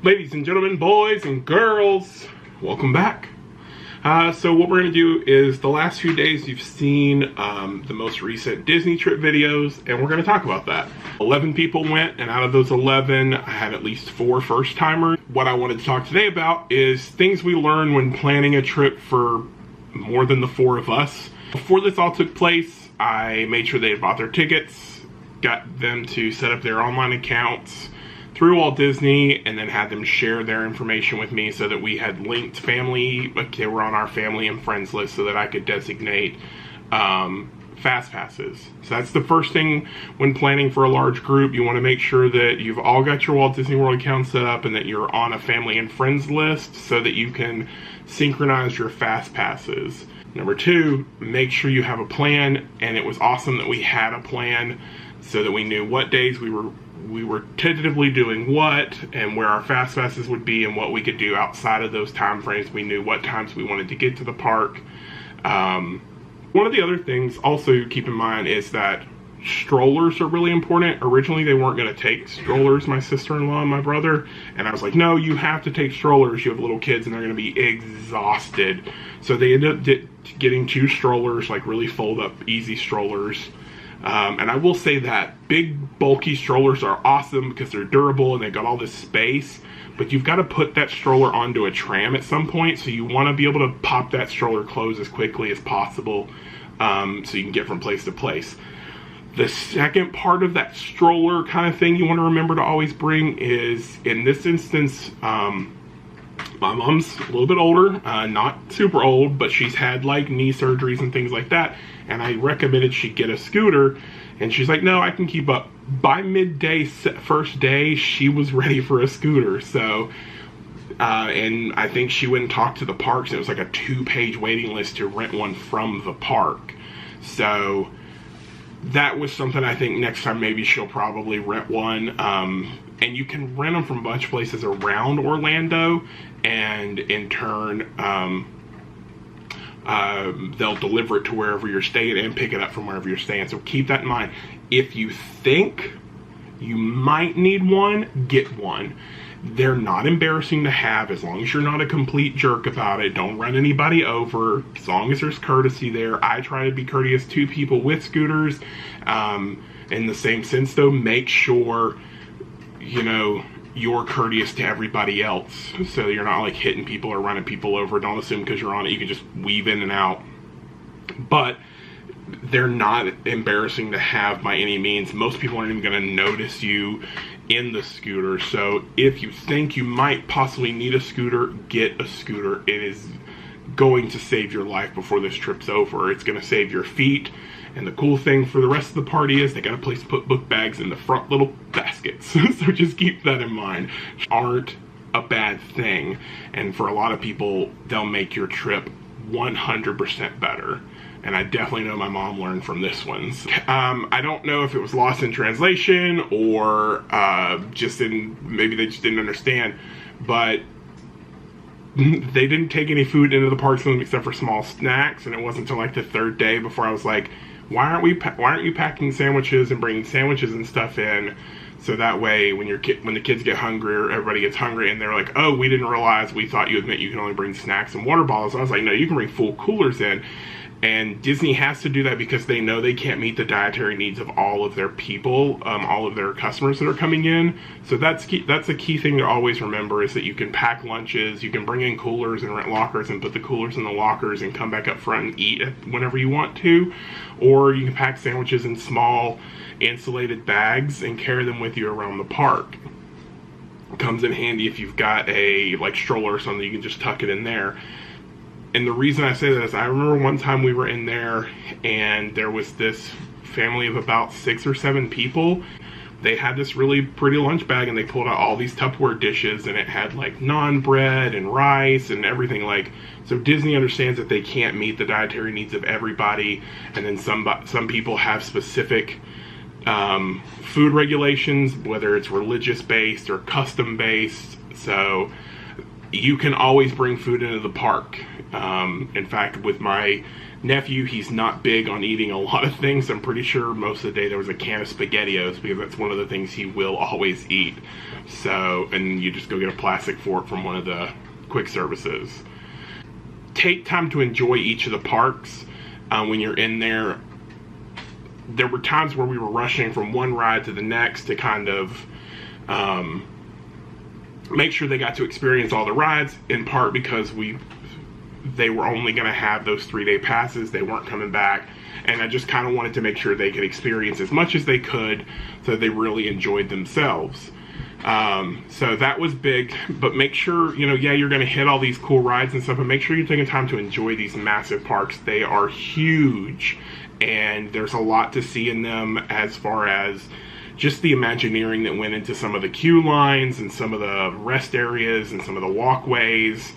Ladies and gentlemen, boys and girls, welcome back. So what we're going to do is the last few days you've seen the most recent Disney trip videos, and we're going to talk about that. 11 people went, and out of those 11, I had at least 4 first-timers. What I wanted to talk today about is things we learned when planning a trip for more than the 4 of us. Before this all took place, I made sure they had bought their tickets, got them to set up their online accounts through Walt Disney, and then had them share their information with me so that we had linked family, like they were on our family and friends list, so that I could designate fast passes. So that's the first thing when planning for a large group. You want to make sure that you've all got your Walt Disney World account set up and that you're on a family and friends list so that you can synchronize your fast passes. Number 2, make sure you have a plan, and it was awesome that we had a plan so that we knew what days we were tentatively doing what, and where our fast passes would be, and what we could do outside of those time frames. We knew what times we wanted to get to the park. One of the other things also to keep in mind is that strollers are really important. Originally they weren't going to take strollers, my sister-in-law and my brother, and I was like, no, you have to take strollers. You have little kids and they're going to be exhausted. So they ended up getting 2 strollers, like really fold up easy strollers. And I will say that big bulky strollers are awesome because they're durable and they've got all this space, but you've got to put that stroller onto a tram at some point, so you want to be able to pop that stroller closed as quickly as possible, so you can get from place to place. The second part of that stroller kind of thing you want to remember to always bring is, in this instance, my mom's a little bit older, not super old, but she's had like knee surgeries and things like that, and I recommended she get a scooter, and she's like, no, I can keep up. By midday, first day, she was ready for a scooter. So, and I think she went and talked to the parks, and it was like a 2-page waiting list to rent one from the park. So that was something I think next time maybe she'll probably rent one. And you can rent them from a bunch of places around Orlando, and in turn, they'll deliver it to wherever you're staying and pick it up from wherever you're staying. So keep that in mind. If you think you might need one, get one. They're not embarrassing to have, as long as you're not a complete jerk about it. Don't run anybody over, as long as there's courtesy there. I try to be courteous to people with scooters. In the same sense though, make sure, you know, you're courteous to everybody else, so you're not like hitting people or running people over. Don't assume because you're on it you can just weave in and out. But they're not embarrassing to have by any means. Most people aren't even going to notice you in the scooter. So if you think you might possibly need a scooter, get a scooter. It is going to save your life before this trip's over. It's going to save your feet. And the cool thing for the rest of the party is they got a place to put book bags in the front little baskets. So just keep that in mind. Aren't a bad thing. And for a lot of people, they'll make your trip 100% better. And I definitely know my mom learned from this one. I don't know if it was lost in translation or maybe they just didn't understand, but they didn't take any food into the parks except for small snacks. And it wasn't until like the 3rd day before I was like, why aren't you packing sandwiches and bringing sandwiches and stuff in, so that way when the kids get hungry or everybody gets hungry, and they're like, oh, we didn't realize, we thought you admit you can only bring snacks and water bottles. I was like, no, you can bring full coolers in. And Disney has to do that because they know they can't meet the dietary needs of all of their people, all of their customers that are coming in. So that's a key thing to always remember, is that you can pack lunches, you can bring in coolers and rent lockers and put the coolers in the lockers and come back up front and eat whenever you want to. Or you can pack sandwiches in small insulated bags and carry them with you around the park. It comes in handy if you've got a stroller or something, you can just tuck it in there. And the reason I say that is I remember one time we were in there and there was this family of about 6 or 7 people. They had this really pretty lunch bag and they pulled out all these Tupperware dishes, and it had like naan bread and rice and everything. So Disney understands that they can't meet the dietary needs of everybody, and then some people have specific food regulations, whether it's religious based or custom based. So you can always bring food into the park. In fact, with my nephew, he's not big on eating a lot of things. I'm pretty sure most of the day there was a can of SpaghettiOs, because that's one of the things he will always eat. So, and you just go get a plastic fork from one of the quick services. Take time to enjoy each of the parks when you're in there. There were times where we were rushing from one ride to the next to kind of make sure they got to experience all the rides, in part because they were only going to have those 3-day passes. They weren't coming back, and I just kind of wanted to make sure they could experience as much as they could so they really enjoyed themselves. So that was big, but make sure, you know, yeah, you're going to hit all these cool rides and stuff, but make sure you're taking time to enjoy these massive parks. They are huge, and there's a lot to see in them, as far as just the Imagineering that went into some of the queue lines and some of the rest areas and some of the walkways.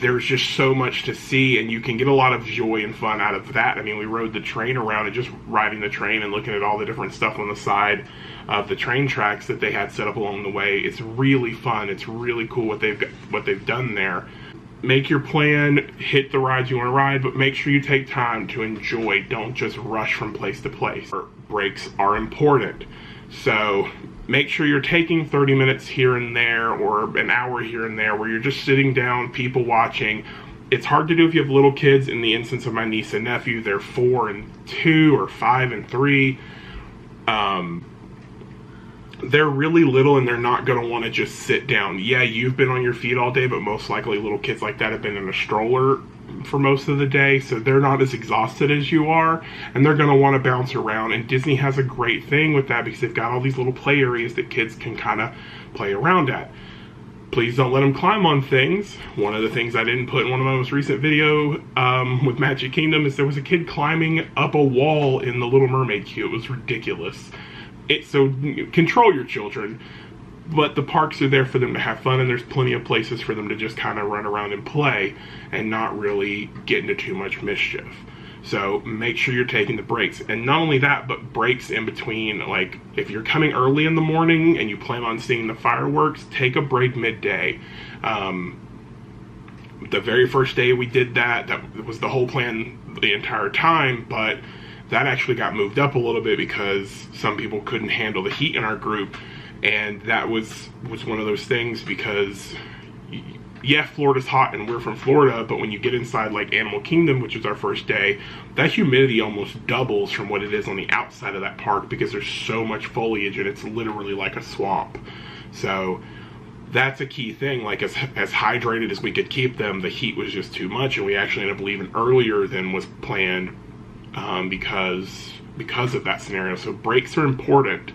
There's just so much to see, and you can get a lot of joy and fun out of that. I mean, we rode the train around, and just riding the train and looking at all the different stuff on the side of the train tracks that they had set up along the way. It's really fun. It's really cool what they've done there. Make your plan, hit the rides you want to ride, but make sure you take time to enjoy. Don't just rush from place to place. Breaks are important. So make sure you're taking 30 minutes here and there, or an hour here and there, where you're just sitting down, people watching. It's hard to do if you have little kids. In the instance of my niece and nephew, they're 4 and 2 or 5 and 3. They're really little, and they're not going to want to just sit down. Yeah, you've been on your feet all day, but most likely little kids like that have been in a stroller for most of the day, so they're not as exhausted as you are, and they're going to want to bounce around. And Disney has a great thing with that, because they've got all these little play areas that kids can kind of play around at. Please don't let them climb on things. One of the things I didn't put in one of my most recent video with Magic Kingdom is there was a kid climbing up a wall in the Little Mermaid queue. It was ridiculous. So control your children, but the parks are there for them to have fun, and there's plenty of places for them to just kind of run around and play and not really get into too much mischief. So make sure you're taking the breaks. And not only that, but breaks in between. Like, if you're coming early in the morning and you plan on seeing the fireworks, take a break midday. The very first day we did that was the whole plan the entire time, but that actually got moved up a little bit because some people couldn't handle the heat in our group. And that was one of those things, because yeah, Florida's hot and we're from Florida, but when you get inside like Animal Kingdom, which is our first day, that humidity almost doubles from what it is on the outside of that park, because there's so much foliage and it's literally like a swamp. So that's a key thing. Like, as hydrated as we could keep them, the heat was just too much, and we actually ended up leaving earlier than was planned because of that scenario. So breaks are important,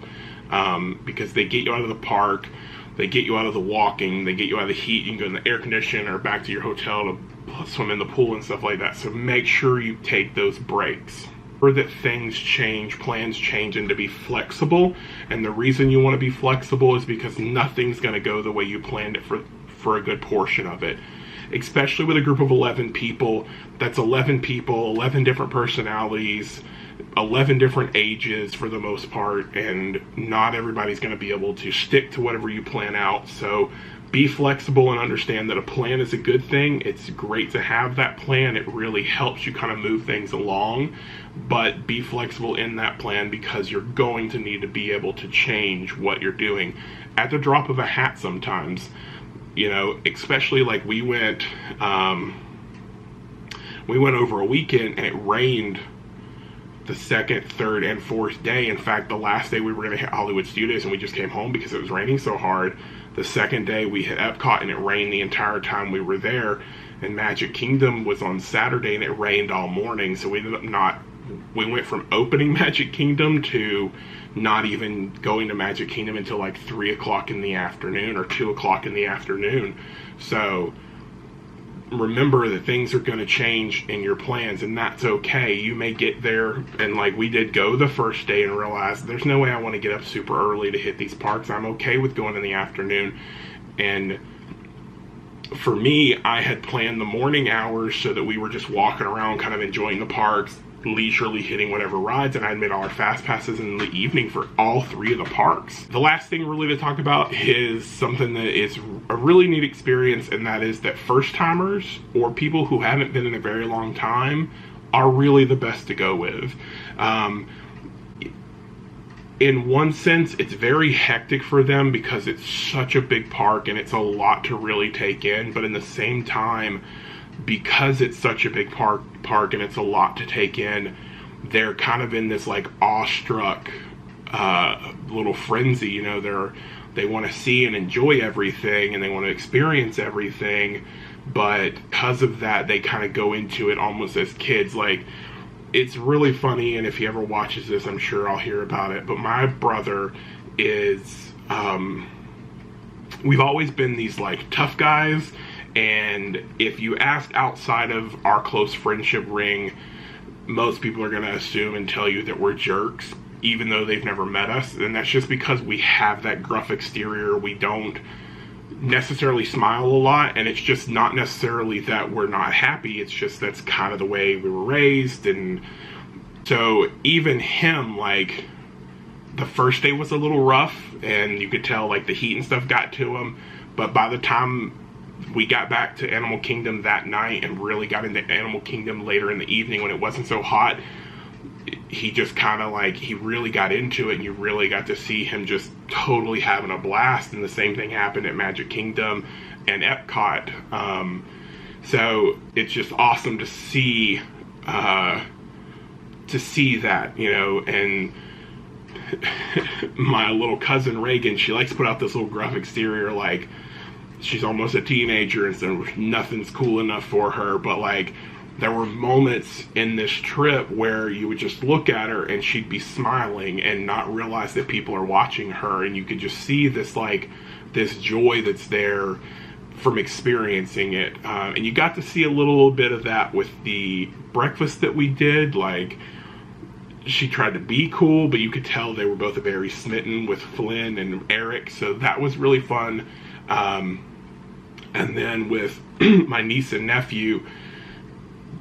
because they get you out of the park, they get you out of the walking, they get you out of the heat. You can go in the air conditioner or back to your hotel to swim in the pool and stuff like that. So make sure you take those breaks. Or that things change, plans change, and to be flexible. And the reason you want to be flexible is because nothing's going to go the way you planned it for a good portion of it. Especially with a group of 11 people. That's 11 people, 11 different personalities, 11 different ages for the most part, and not everybody's going to be able to stick to whatever you plan out. So be flexible and understand that a plan is a good thing. It's great to have that plan. It really helps you kind of move things along, but be flexible in that plan, because you're going to need to be able to change what you're doing at the drop of a hat sometimes. You know, especially like we went over a weekend and it rained the second, third, and fourth day. In fact, the last day we were going to hit Hollywood Studios and we just came home because it was raining so hard. The second day we hit Epcot and it rained the entire time we were there. And Magic Kingdom was on Saturday and it rained all morning. So we went from opening Magic Kingdom to not even going to Magic Kingdom until like 3 o'clock in the afternoon or 2 o'clock in the afternoon. So remember that things are going to change in your plans, and that's okay. You may get there, and like we did, go the first day and realize there's no way I want to get up super early to hit these parks. I'm okay with going in the afternoon. And for me, I had planned the morning hours so that we were just walking around kind of enjoying the parks, leisurely hitting whatever rides, and I had made all our fast passes in the evening for all 3 of the parks. The last thing really to talk about is something that is a really neat experience, and that is that first timers or people who haven't been in a very long time are really the best to go with. In one sense, it's very hectic for them because it's such a big park and it's a lot to really take in, but in the same time, because it's such a big park and it's a lot to take in, they're kind of in this like awestruck little frenzy. You know, they want to see and enjoy everything and they want to experience everything, but because of that, they kind of go into it almost as kids. Like, it's really funny, and if he ever watches this, I'm sure I'll hear about it, but my brother is, we've always been these like tough guys, and if you ask outside of our close friendship ring, most people are going to assume and tell you that we're jerks, even though they've never met us, and that's just because we have that gruff exterior. We don't necessarily smile a lot, and it's just not necessarily that we're not happy, it's just that's kind of the way we were raised. And so even him, like, the first day was a little rough and you could tell like the heat and stuff got to him, but by the time we got back to Animal Kingdom that night and really got into Animal Kingdom later in the evening when it wasn't so hot, he just kind of like, he really got into it, and you really got to see him just totally having a blast. And the same thing happened at Magic Kingdom and Epcot. So it's just awesome to see that, you know. And my little cousin Reagan, she likes to put out this little gruff exterior, like she's almost a teenager and so nothing's cool enough for her, but like there were moments in this trip where you would just look at her and she'd be smiling and not realize that people are watching her, and you could just see this like this joy that's there from experiencing it. And you got to see a little bit of that with the breakfast that we did. Like, she tried to be cool, but you could tell they were both very smitten with Flynn and Eric, so that was really fun. And then with my niece and nephew,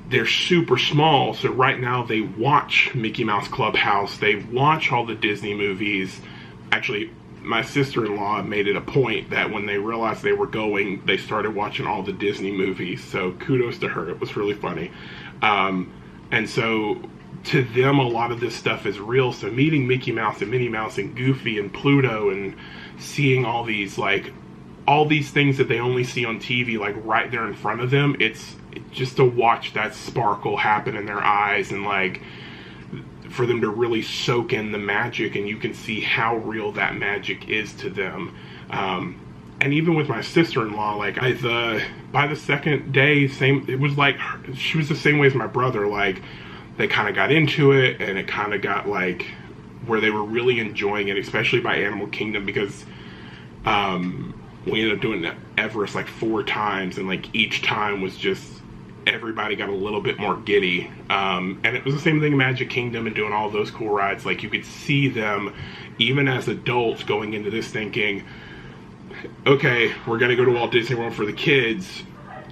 they're super small, so right now they watch Mickey Mouse Clubhouse, they watch all the Disney movies. Actually, my sister-in-law made it a point that when they realized they were going, they started watching all the Disney movies, so kudos to her. It was really funny. And so to them, a lot of this stuff is real, so meeting Mickey Mouse and Minnie Mouse and Goofy and Pluto and seeing all these things that they only see on TV, like right there in front of them, it's just to watch that sparkle happen in their eyes, and like for them to really soak in the magic, and you can see how real that magic is to them. And even with my sister-in-law, like by the second day, it was like she was the same way as my brother. Like, they kind of got into it, and it kind of got like where they were really enjoying it, especially by Animal Kingdom, because we ended up doing Everest like 4 times, and like each time was just, everybody got a little bit more giddy. And it was the same thing in Magic Kingdom and doing all those cool rides. Like, you could see them, even as adults, going into this thinking, okay, we're gonna go to Walt Disney World for the kids.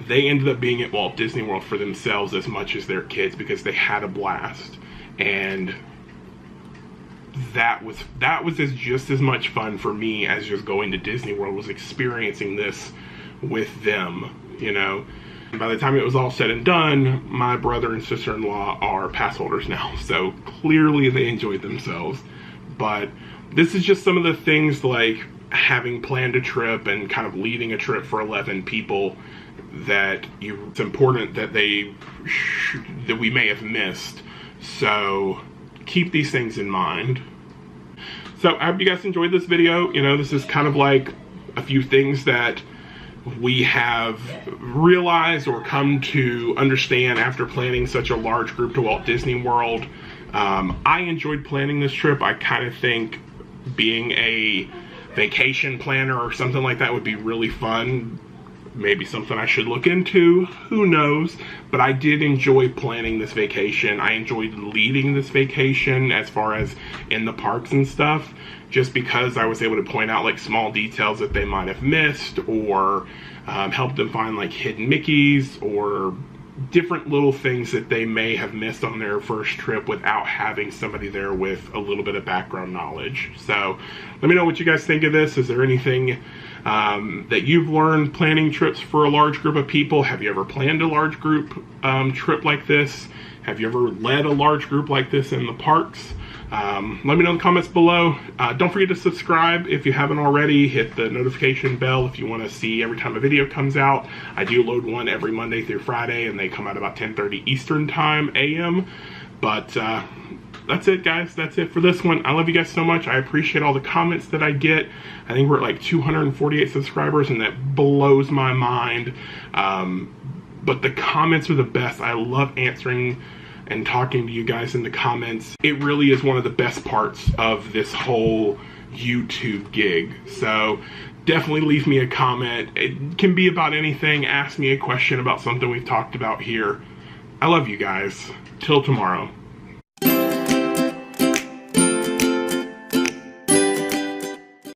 They ended up being at Walt Disney World for themselves as much as their kids, because they had a blast. And that was just as much fun for me as just going to Disney World, was experiencing this with them, you know. And by the time it was all said and done, my brother and sister-in-law are pass holders now, so clearly they enjoyed themselves. But this is just some of the things, like having planned a trip and kind of leading a trip for 11 people, that it's important that that we may have missed. So keep these things in mind. So I hope you guys enjoyed this video. You know, this is kind of like a few things that we have realized or come to understand after planning such a large group to Walt Disney World. I enjoyed planning this trip. I kind of think being a vacation planner or something like that would be really fun. Maybe something I should look into, who knows. But I did enjoy planning this vacation. I enjoyed leading this vacation as far as in the parks and stuff, just because I was able to point out like small details that they might have missed, or help them find like hidden Mickeys, or different little things that they may have missed on their first trip without having somebody there with a little bit of background knowledge. So let me know what you guys think of this. Is there anything that you've learned planning trips for a large group of people? Have you ever planned a large group trip like this? Have you ever led a large group like this in the parks? Let me know in the comments below. Don't forget to subscribe if you haven't already. Hit the notification bell if you want to see every time a video comes out. I do load one every Monday through Friday, and they come out about 10:30 Eastern time AM. But that's it, guys. That's it for this one. I love you guys so much. I appreciate all the comments that I get. I think we're at like 248 subscribers, and that blows my mind. But the comments are the best. I love answering and talking to you guys in the comments. It really is one of the best parts of this whole YouTube gig. So definitely leave me a comment. It can be about anything. Ask me a question about something we've talked about here. I love you guys. Till tomorrow.